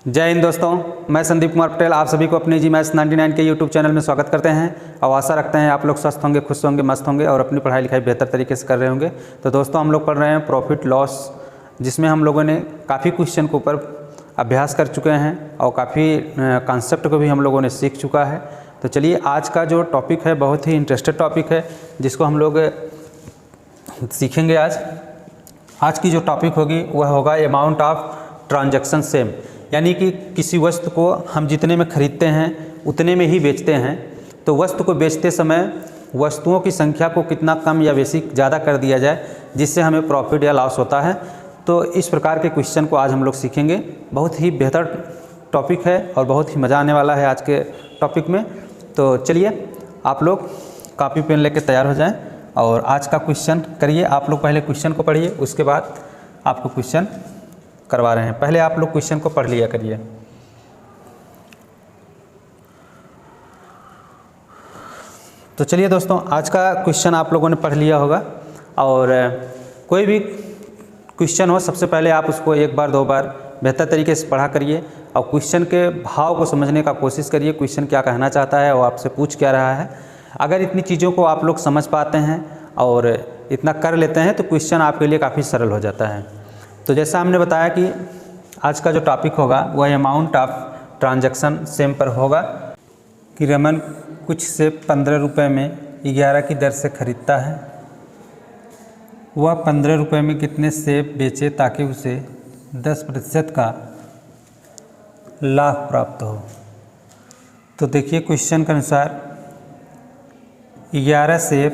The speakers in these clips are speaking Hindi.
जय हिंद दोस्तों, मैं संदीप कुमार पटेल आप सभी को अपने जी मैथ्स 99 के यूट्यूब चैनल में स्वागत करते हैं और आशा रखते हैं आप लोग स्वस्थ होंगे, खुश होंगे, मस्त होंगे और अपनी पढ़ाई लिखाई बेहतर तरीके से कर रहे होंगे। तो दोस्तों हम लोग पढ़ रहे हैं प्रॉफिट लॉस, जिसमें हम लोगों ने काफ़ी क्वेश्चन के ऊपर अभ्यास कर चुके हैं और काफ़ी कॉन्सेप्ट को भी हम लोगों ने सीख चुका है। तो चलिए आज का जो टॉपिक है बहुत ही इंटरेस्टेड टॉपिक है, जिसको हम लोग सीखेंगे। आज की जो टॉपिक होगी वह होगा अमाउंट ऑफ ट्रांजैक्शन सेम, यानी कि किसी वस्तु को हम जितने में खरीदते हैं उतने में ही बेचते हैं, तो वस्तु को बेचते समय वस्तुओं की संख्या को कितना कम या बेसी ज़्यादा कर दिया जाए जिससे हमें प्रॉफिट या लॉस होता है। तो इस प्रकार के क्वेश्चन को आज हम लोग सीखेंगे। बहुत ही बेहतर टॉपिक है और बहुत ही मज़ा आने वाला है आज के टॉपिक में। तो चलिए आप लोग कॉपी पेन लेके तैयार हो जाएं और आज का क्वेश्चन करिए। आप लोग पहले क्वेश्चन को पढ़िए, उसके बाद आपको क्वेश्चन करवा रहे हैं। पहले आप लोग क्वेश्चन को पढ़ लिया करिए। तो चलिए दोस्तों, आज का क्वेश्चन आप लोगों ने पढ़ लिया होगा और कोई भी क्वेश्चन हो सबसे पहले आप उसको एक बार दो बार बेहतर तरीके से पढ़ा करिए और क्वेश्चन के भाव को समझने का कोशिश करिए। क्वेश्चन क्या कहना चाहता है और आपसे पूछ क्या रहा है। अगर इतनी चीज़ों को आप लोग समझ पाते हैं और इतना कर लेते हैं तो क्वेश्चन आपके लिए काफ़ी सरल हो जाता है। तो जैसा हमने बताया कि आज का जो टॉपिक होगा वह अमाउंट ऑफ ट्रांजैक्शन सेम पर होगा कि रमन कुछ सेब 15 रुपये में 11 की दर से ख़रीदता है। वह 15 रुपये में कितने सेब बेचे ताकि उसे 10% का लाभ प्राप्त हो। तो देखिए क्वेश्चन के अनुसार 11 सेब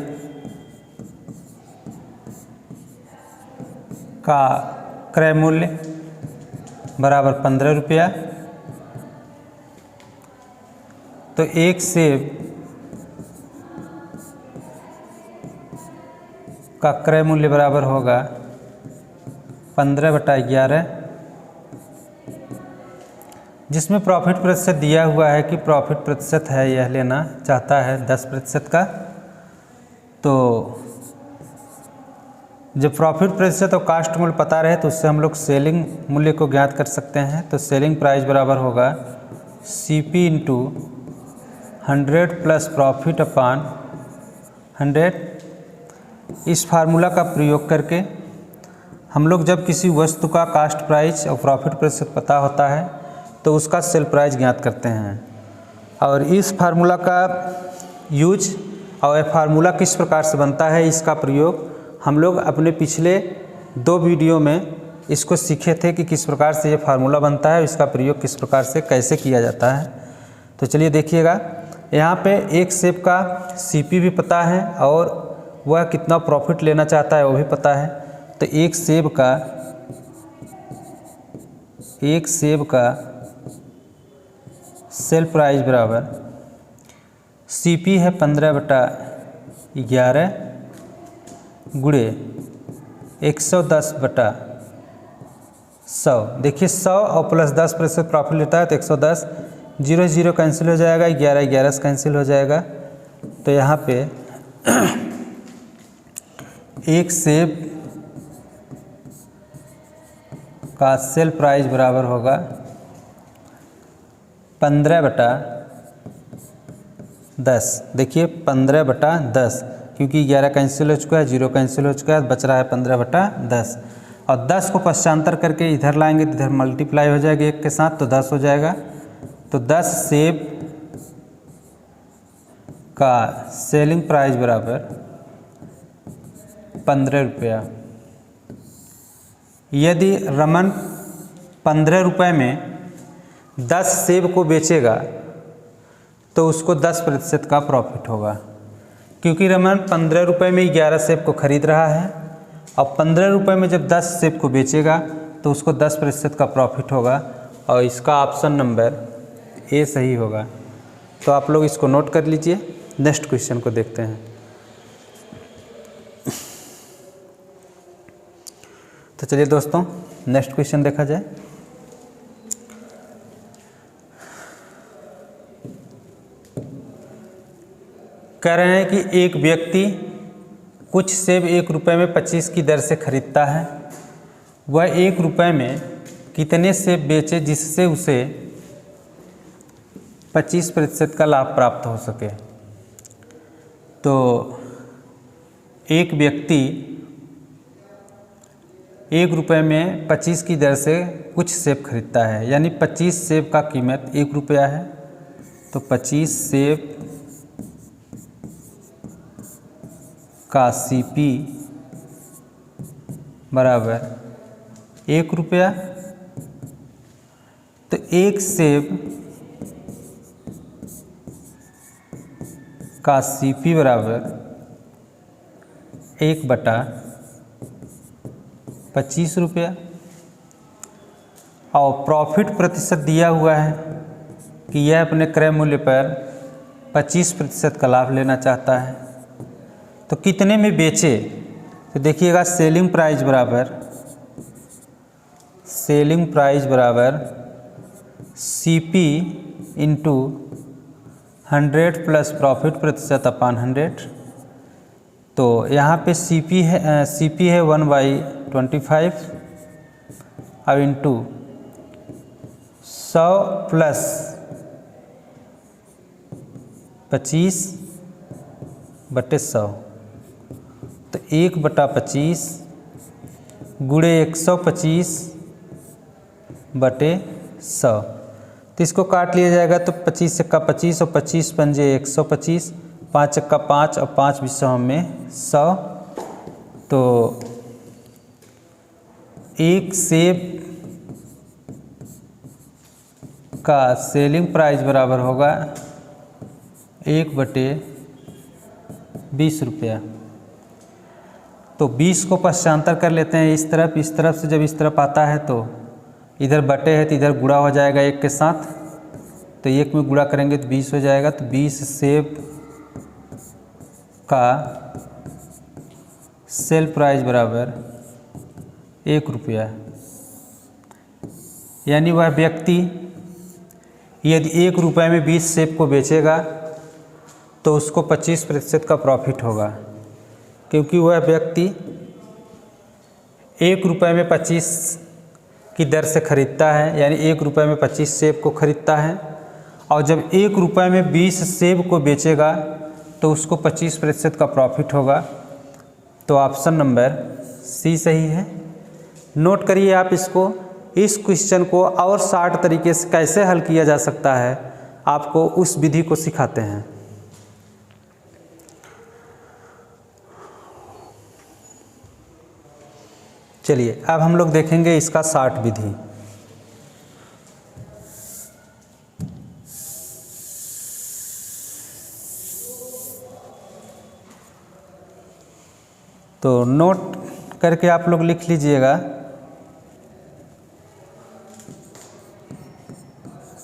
का क्रय मूल्य बराबर 15 रुपया, तो एक सेब का क्रय मूल्य बराबर होगा 15/11, जिसमें प्रॉफिट प्रतिशत दिया हुआ है कि प्रॉफिट प्रतिशत है यह लेना चाहता है 10% का। तो जब प्रॉफिट प्रतिशत और कास्ट मूल्य पता रहे तो उससे हम लोग सेलिंग मूल्य को ज्ञात कर सकते हैं। तो सेलिंग प्राइस बराबर होगा CP इंटू 100 प्लस प्रॉफिट अपान 100। इस फार्मूला का प्रयोग करके हम लोग जब किसी वस्तु का कास्ट प्राइस और प्रॉफिट प्रतिशत पता होता है तो उसका सेल प्राइस ज्ञात करते हैं। और इस फार्मूला का यूज और यह फार्मूला किस प्रकार से बनता है इसका प्रयोग हम लोग अपने पिछले 2 वीडियो में इसको सीखे थे कि किस प्रकार से ये फार्मूला बनता है, इसका प्रयोग किस प्रकार से कैसे किया जाता है। तो चलिए देखिएगा, यहाँ पे एक सेब का CP भी पता है और वह कितना प्रॉफिट लेना चाहता है वो भी पता है। तो एक सेब का सेल प्राइस बराबर CP है 15/11 गुणे 110/100। देखिए 100 और प्लस 10% प्रॉफिट लेता है तो 110, 0 0 कैंसिल हो जाएगा, 11 11 से कैंसिल हो जाएगा। तो यहाँ पे एक सेब का सेल प्राइस बराबर होगा 15/10। देखिए 15/10 क्योंकि 11 कैंसिल हो चुका है, 0 कैंसिल हो चुका है, बच रहा है 15/10। और 10 को पश्चांतर करके इधर लाएंगे तो इधर मल्टीप्लाई हो जाएगा 1 के साथ, तो 10 हो जाएगा। तो 10 सेब का सेलिंग प्राइस बराबर 15 रुपया। यदि रमन 15 रुपये में 10 सेब को बेचेगा तो उसको 10% का प्रॉफिट होगा, क्योंकि रमन 15 रुपये में 11 सेब को खरीद रहा है और 15 रुपये में जब 10 सेब को बेचेगा तो उसको 10% का प्रॉफिट होगा और इसका ऑप्शन नंबर A सही होगा। तो आप लोग इसको नोट कर लीजिए। नेक्स्ट क्वेश्चन को देखते हैं। तो चलिए दोस्तों नेक्स्ट क्वेश्चन देखा जाए। कह रहे हैं कि एक व्यक्ति कुछ सेब 1 रुपये में 25 की दर से खरीदता है। वह 1 रुपये में कितने सेब बेचे जिससे उसे 25% का लाभ प्राप्त हो सके। तो एक व्यक्ति 1 रुपये में 25 की दर से कुछ सेब खरीदता है, यानी 25 सेब का कीमत 1 रुपया है। तो 25 सेब का CP बराबर 1 रुपया। तो एक सेब का CP बराबर 1/25 रुपया। और प्रॉफिट प्रतिशत दिया हुआ है कि यह अपने क्रय मूल्य पर 25% का लाभ लेना चाहता है। तो कितने में बेचे, तो देखिएगा सेलिंग प्राइस बराबर CP इंटू 100 प्लस प्रॉफिट प्रतिशत अपान 100। तो यहाँ पे CP है 1/25 अब इंटू 100 प्लस 25/100। तो 1/25 गुणे 125/100। तो इसको काट लिया जाएगा। तो 25 का 25 और 25 पंजे 125, 5 का 5 और 5 विषम में 100। तो एक सेब का सेलिंग प्राइस बराबर होगा 1/20 रुपया। तो 20 को पश्चांतर कर लेते हैं इस तरफ से जब इस तरफ आता है तो इधर बटे है तो इधर गुणा हो जाएगा 1 के साथ। तो 1 में गुणा करेंगे तो 20 हो जाएगा। तो 20 सेब का सेल प्राइस बराबर 1 रुपया। यानी वह व्यक्ति यदि 1 रुपये में 20 सेब को बेचेगा तो उसको 25% का प्रॉफिट होगा, क्योंकि वह व्यक्ति 1 रुपये में 25 की दर से खरीदता है, यानी 1 रुपये में 25 सेब को खरीदता है। और जब 1 रुपये में 20 सेब को बेचेगा तो उसको 25% का प्रॉफिट होगा। तो ऑप्शन नंबर C सही है। नोट करिए आप इसको। इस क्वेश्चन को और 60 तरीके से कैसे हल किया जा सकता है, आपको उस विधि को सिखाते हैं। चलिए अब हम लोग देखेंगे इसका 60 विधि। तो नोट करके आप लोग लिख लीजिएगा।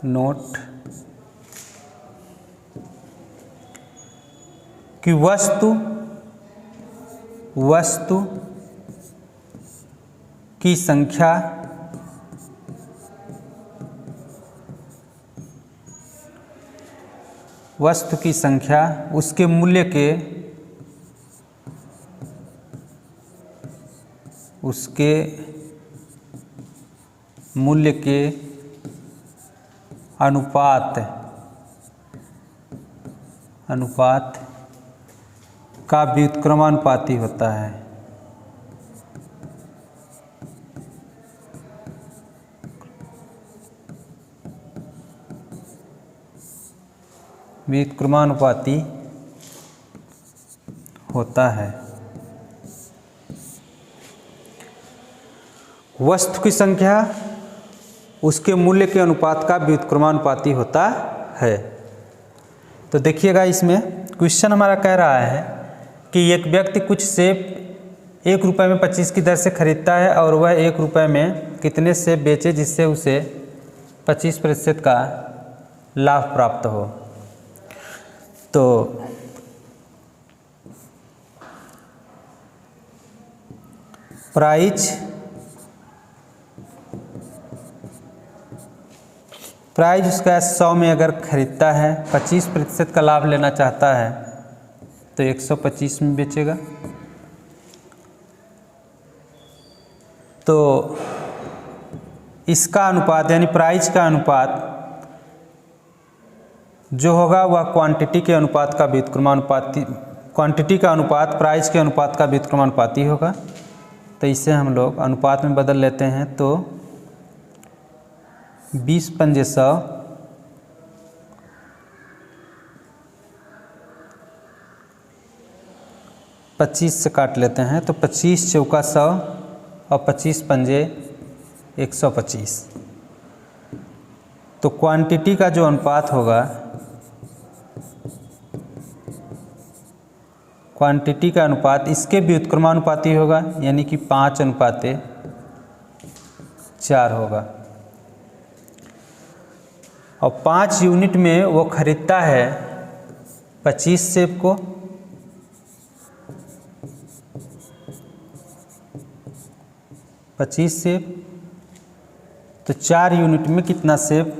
नोट कि वस्तु की संख्या उसके मूल्य के अनुपात का व्युत्क्रमानुपाती होता है। व्युत्क्रमानुपाती होता है। वस्तु की संख्या उसके मूल्य के अनुपात का व्युत्क्रमानुपाती होता है। तो देखिएगा इसमें क्वेश्चन हमारा कह रहा है कि एक व्यक्ति कुछ सेब 1 रुपये में 25 की दर से खरीदता है और वह 1 रुपये में कितने सेब बेचे जिससे उसे 25% का लाभ प्राप्त हो। तो प्राइस उसका 100 में अगर खरीदता है, 25% का लाभ लेना चाहता है तो 125 में बेचेगा। तो इसका अनुपात यानी प्राइस का अनुपात जो होगा वह क्वांटिटी के अनुपात का व्युत्क्रमानुपाती, क्वांटिटी का अनुपात प्राइस के अनुपात का व्युत्क्रमानुपाती होगा। तो इसे हम लोग अनुपात में बदल लेते हैं। तो 20 पंजे 100, 25 से काट लेते हैं तो 25 चौका 100 और 25 पंजे 125। तो क्वांटिटी का जो अनुपात होगा, क्वांटिटी का अनुपात इसके व्युत्क्रमानुपाती होगा, यानी कि 5:4 होगा। और 5 यूनिट में वो खरीदता है 25 सेब को, सेब, तो 4 यूनिट में कितना सेब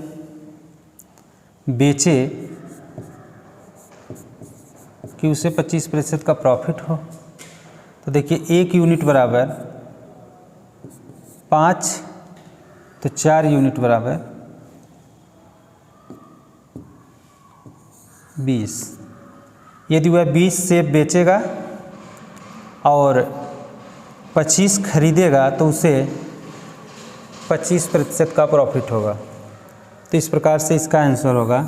बेचे कि उसे 25% का प्रॉफिट हो। तो देखिए 1 यूनिट बराबर 5, तो 4 यूनिट बराबर 20। यदि वह 20 सेब बेचेगा और 25 खरीदेगा तो उसे 25% का प्रॉफिट होगा। तो इस प्रकार से इसका आंसर होगा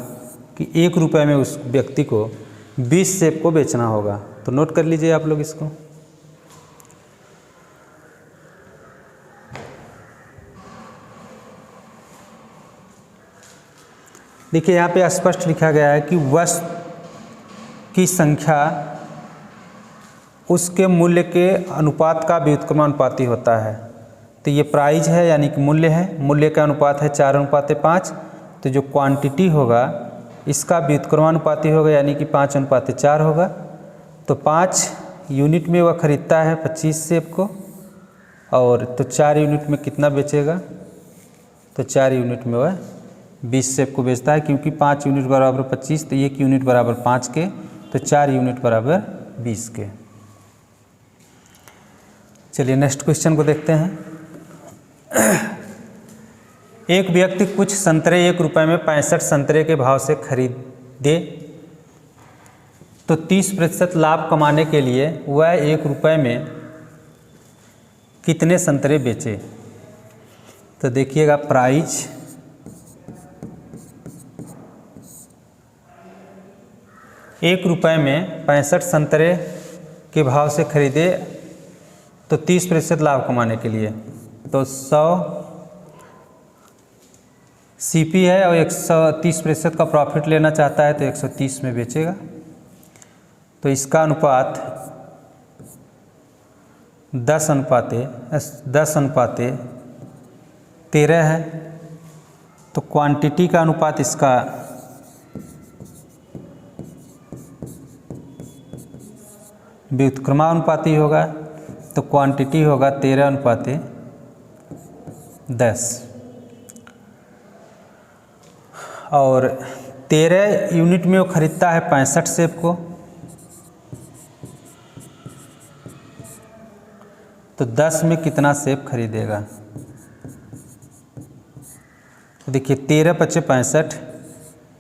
कि 1 रुपये में उस व्यक्ति को 20 सेब को बेचना होगा। तो नोट कर लीजिए आप लोग इसको। देखिए यहाँ पे स्पष्ट लिखा गया है कि वस्तु की संख्या उसके मूल्य के अनुपात का व्युत्क्रमानुपाती होता है। तो ये प्राइस है यानी कि मूल्य है, मूल्य का अनुपात है 4:5। तो जो क्वांटिटी होगा इसका व्युत्क्रमानुपाती होगा यानी कि 5:4 होगा। तो 5 यूनिट में वह खरीदता है 25 सेब को, और तो 4 यूनिट में कितना बेचेगा, तो 4 यूनिट में वह 20 सेब को बेचता है, क्योंकि 5 यूनिट बराबर 25, तो 1 यूनिट बराबर 5 के, तो 4 यूनिट बराबर 20 के। चलिए नेक्स्ट क्वेश्चन को देखते हैं। एक व्यक्ति कुछ संतरे 1 रुपये में 65 संतरे के भाव से खरीदे, तो 30% लाभ कमाने के लिए वह 1 रुपये में कितने संतरे बेचे। तो देखिएगा प्राइस एक रुपये में 65 संतरे के भाव से खरीदे, तो 30% लाभ कमाने के लिए, तो 100 CP है और 130% का प्रॉफिट लेना चाहता है, तो 130 में बेचेगा। तो इसका अनुपात 10:13 है। तो क्वांटिटी का अनुपात इसका व्युत्क्रमानुपाती होगा, तो क्वांटिटी होगा 13:10। और 13 यूनिट में वो खरीदता है 65 सेब को, तो 10 में कितना सेब खरीदेगा। तो देखिए 13×5 = 65,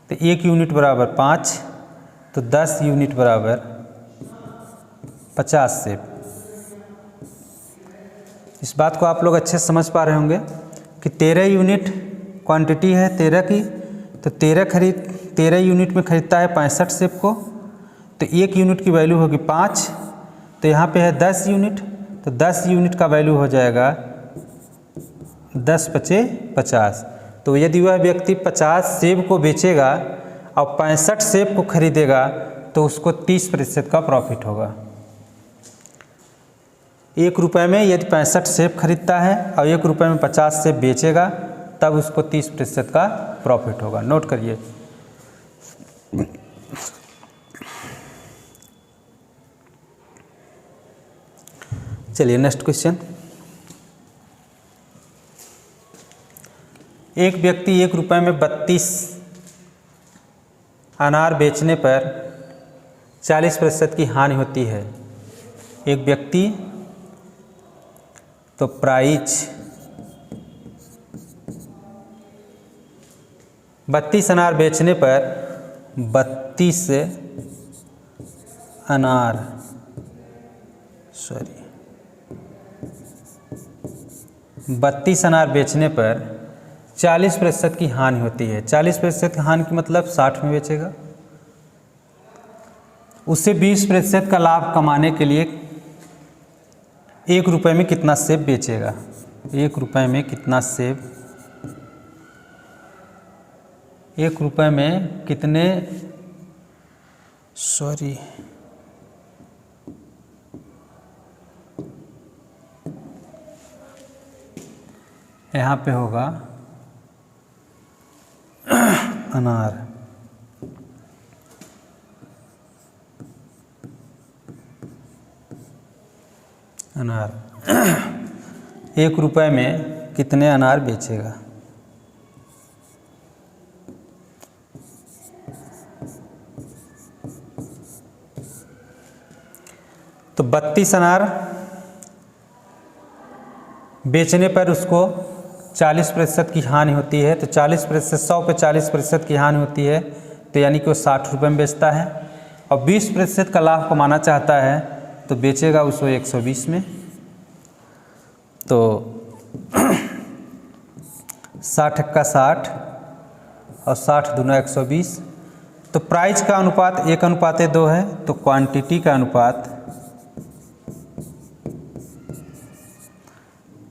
तो 1 यूनिट बराबर 5, तो 10 यूनिट बराबर 50 सेब। इस बात को आप लोग अच्छे से समझ पा रहे होंगे कि 13 यूनिट क्वांटिटी है 13 की, तो 13 यूनिट में खरीदता है 65 सेब को, तो 1 यूनिट की वैल्यू होगी 5, तो यहाँ पे है 10 यूनिट, तो 10 यूनिट का वैल्यू हो जाएगा 10×5 = 50। तो यदि वह व्यक्ति 50 सेब को बेचेगा और 65 सेब को खरीदेगा, तो उसको 30% का प्रॉफिट होगा। 1 रुपये में यदि 65 सेब खरीदता है और 1 रुपये में 50 सेब बेचेगा, तब उसको 30% का प्रॉफिट होगा। नोट करिए। चलिए नेक्स्ट क्वेश्चन। एक व्यक्ति 1 रुपये में 32 अनार बेचने पर 40% की हानि होती है। एक व्यक्ति, तो प्राइस 32 अनार बेचने पर 32 अनार 32 अनार बेचने पर 40% की हानि होती है। 40% की हानि की मतलब 60 में बेचेगा। उससे 20% का लाभ कमाने के लिए 1 रुपये में कितना सेब बेचेगा? 1 रुपये में कितना सेब, 1 रुपये में कितने, यहाँ पे होगा अनार, अनार 1 रुपये में कितने अनार बेचेगा? तो 32 अनार बेचने पर उसको 40% की हानि होती है। तो 40%, 100 पे 40% की हानि होती है, तो यानी कि वो 60 रुपये में बेचता है। और 20% का लाभ कमाना चाहता है तो बेचेगा उसको 120 में। तो 60 का 60 और 60 दूना 120। तो प्राइस का अनुपात 1:2 है, तो क्वांटिटी का अनुपात,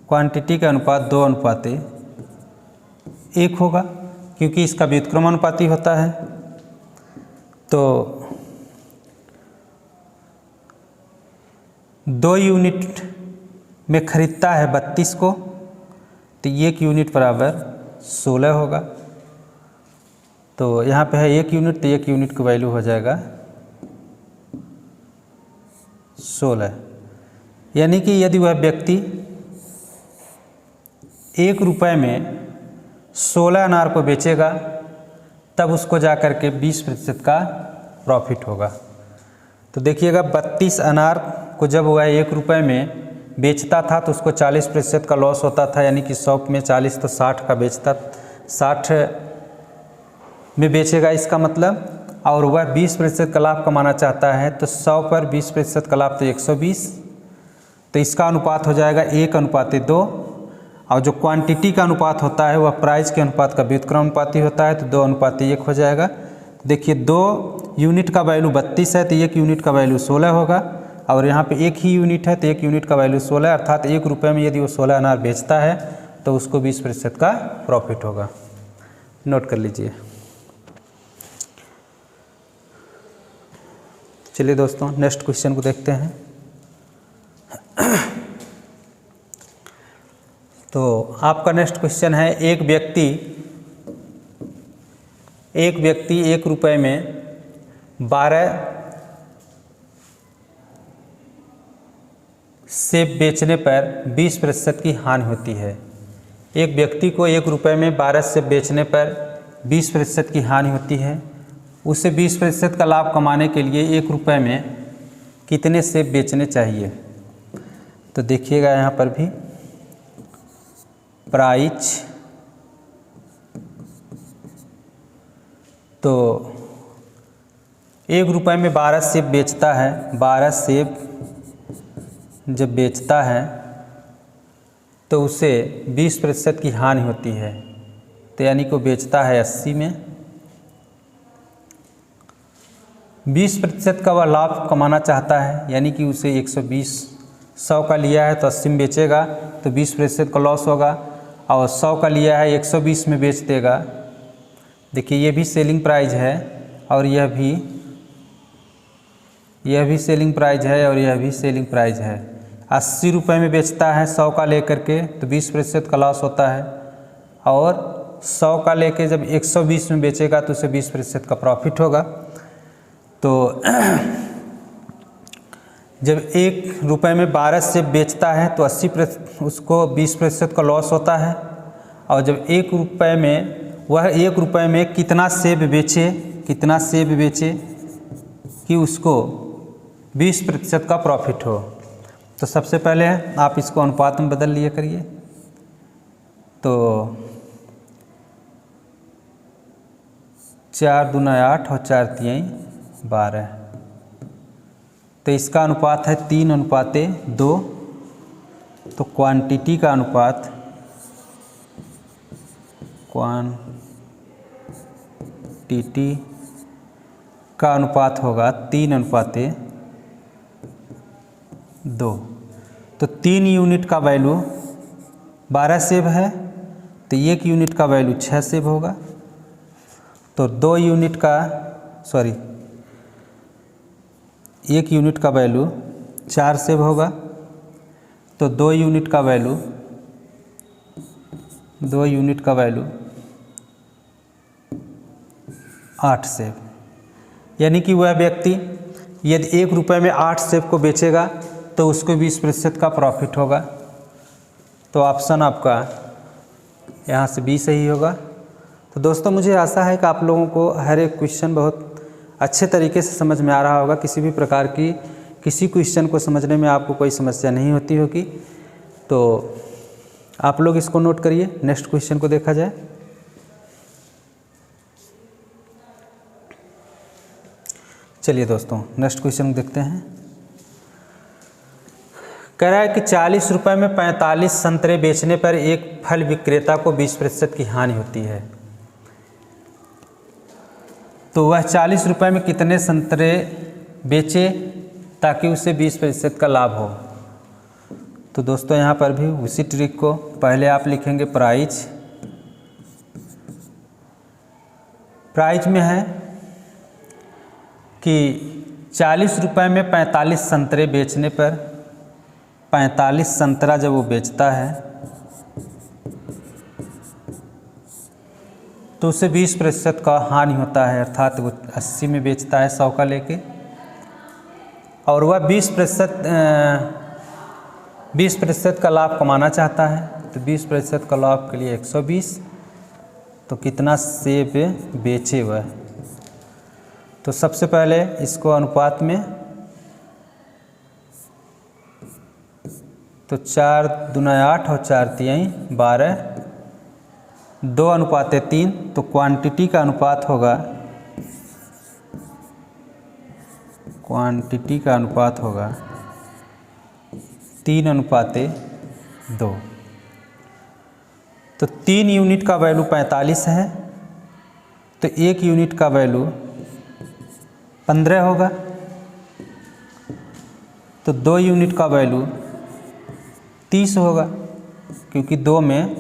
क्वांटिटी का अनुपात 2:1 होगा, क्योंकि इसका व्युत्क्रम अनुपाती होता है। तो 2 यूनिट में खरीदता है 32 को, तो 1 यूनिट बराबर 16 होगा। तो यहाँ पे है 1 यूनिट, तो 1 यूनिट की वैल्यू हो जाएगा 16। यानी कि यदि वह व्यक्ति 1 रुपये में 16 अनार को बेचेगा, तब उसको जा कर के 20% का प्रॉफिट होगा। तो देखिएगा 32 अनार को जब वह 1 रुपये में बेचता था तो उसको 40% का लॉस होता था, यानी कि 100 में 40 तो 60 का बेचता, 60 में बेचेगा इसका मतलब। और वह 20% का लाभ कमाना चाहता है, तो 100 पर 20% का लाभ तो 120। तो इसका अनुपात हो जाएगा 1:2। और जो क्वांटिटी का अनुपात होता है वह प्राइस के अनुपात का व्युत्क्रम अनुपाती होता है, तो 2:1 हो जाएगा। देखिए 2 यूनिट का वैल्यू 32 है, तो 1 यूनिट का वैल्यू 16 होगा। और यहाँ पे 1 ही यूनिट है, तो 1 यूनिट का वैल्यू 16, अर्थात 1 रुपये में यदि वो 16 अनार बेचता है तो उसको 20% का प्रॉफिट होगा। नोट कर लीजिए। चलिए दोस्तों, नेक्स्ट क्वेश्चन को देखते हैं। तो आपका नेक्स्ट क्वेश्चन है, एक व्यक्ति 1 रुपये में 12 सेब बेचने पर 20% की हानि होती है। एक व्यक्ति को 1 रुपये में 12 सेब बेचने पर 20% की हानि होती है। उसे 20% का लाभ कमाने के लिए 1 रुपये में कितने सेब बेचने चाहिए? तो देखिएगा यहाँ पर भी प्राइस, तो 1 रुपये में 12 सेब बेचता है। 12 सेब जब बेचता है तो उसे 20% की हानि होती है, तो यानी कि वो बेचता है 80 में। 20% का वह लाभ कमाना चाहता है, यानी कि उसे 120, 100 का लिया है तो 80 में बेचेगा, तो 20% का लॉस होगा। और 100 का लिया है 120 में बेच देगा। देखिए ये भी सेलिंग प्राइस है और यह भी सेलिंग प्राइस है और यह भी सेलिंग प्राइस है। 80 रुपये में बेचता है 100 का लेकर के, तो 20% का लॉस होता है। और 100 का लेके जब 120 में बेचेगा तो उसे 20% का प्रॉफिट होगा। तो जब 1 रुपये में 12 सेब बेचता है तो 80% उसको 20% का लॉस होता है। और जब 1 रुपये में वह 1 रुपये में कितना सेब बेचे कि उसको 20% का प्रॉफिट हो। तो सबसे पहले आप इसको अनुपात में बदल लिया करिए। तो 4 दूना 8 और 4 तियाई 12। तो इसका अनुपात है 3:2। तो क्वांटिटी का अनुपात होगा 3:2। तो 3 यूनिट का वैल्यू 12 सेब है, तो 1 यूनिट का वैल्यू 6 सेब होगा। तो 1 यूनिट का वैल्यू 4 सेब होगा। तो 2 यूनिट का वैल्यू 8 सेब। यानी कि वह व्यक्ति यदि 1 रुपये में 8 सेब को बेचेगा तो उसको 20% का प्रॉफिट होगा। तो ऑप्शन आपका यहाँ से बी सही होगा। तो दोस्तों मुझे आशा है कि आप लोगों को हर एक क्वेश्चन बहुत अच्छे तरीके से समझ में आ रहा होगा। किसी भी प्रकार की किसी क्वेश्चन को समझने में आपको कोई समस्या नहीं होती होगी। तो आप लोग इसको नोट करिए। नेक्स्ट क्वेश्चन को देखा जाए। चलिए दोस्तों नेक्स्ट क्वेश्चन देखते हैं। कह रहा है कि 40 रुपये में 45 संतरे बेचने पर एक फल विक्रेता को 20% की हानि होती है। तो वह 40 रुपये में कितने संतरे बेचे ताकि उसे 20% का लाभ हो। तो दोस्तों यहाँ पर भी उसी ट्रिक को पहले आप लिखेंगे प्राइस में है कि 40 रुपये में 45 संतरे बेचने पर 45 संतरा जब वो बेचता है तो उसे 20% का हानि होता है। अर्थात वो 80 में बेचता है 100 का लेके, और वह 20% का लाभ कमाना चाहता है। तो 20% का लाभ के लिए 120। तो कितना सेब बेचे वह। तो सबसे पहले इसको अनुपात में, तो 4 दूना 8 और 4 तियाई 12, 2:3। तो क्वांटिटी का अनुपात होगा 3:2। तो 3 यूनिट का वैल्यू 45 है, तो 1 यूनिट का वैल्यू 15 होगा। तो 2 यूनिट का वैल्यू 30 होगा, क्योंकि 2 में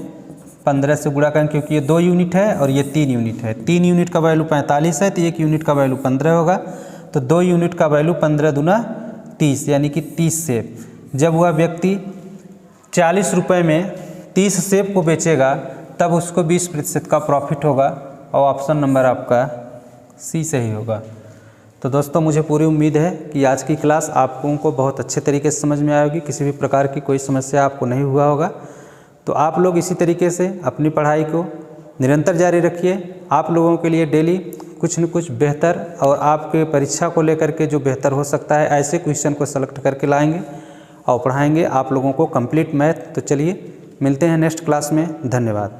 15 से गुणा करें, क्योंकि ये 2 यूनिट है और ये 3 यूनिट है। 3 यूनिट का वैल्यू 45 है, तो 1 यूनिट का वैल्यू 15 होगा। तो 2 यूनिट का वैल्यू 15 दूना 30, यानी कि 30 सेब। जब वह व्यक्ति 40 रुपये में 30 सेब को बेचेगा तब उसको 20% का प्रॉफिट होगा, और ऑप्शन नंबर आपका सी सही होगा। तो दोस्तों मुझे पूरी उम्मीद है कि आज की क्लास आप लोगों को बहुत अच्छे तरीके से समझ में आएगी। किसी भी प्रकार की कोई समस्या आपको नहीं हुआ होगा। तो आप लोग इसी तरीके से अपनी पढ़ाई को निरंतर जारी रखिए। आप लोगों के लिए डेली कुछ न कुछ बेहतर और आपके परीक्षा को लेकर के जो बेहतर हो सकता है ऐसे क्वेश्चन को सेलेक्ट करके लाएंगे और पढ़ाएंगे आप लोगों को कंप्लीट मैथ। तो चलिए मिलते हैं नेक्स्ट क्लास में। धन्यवाद।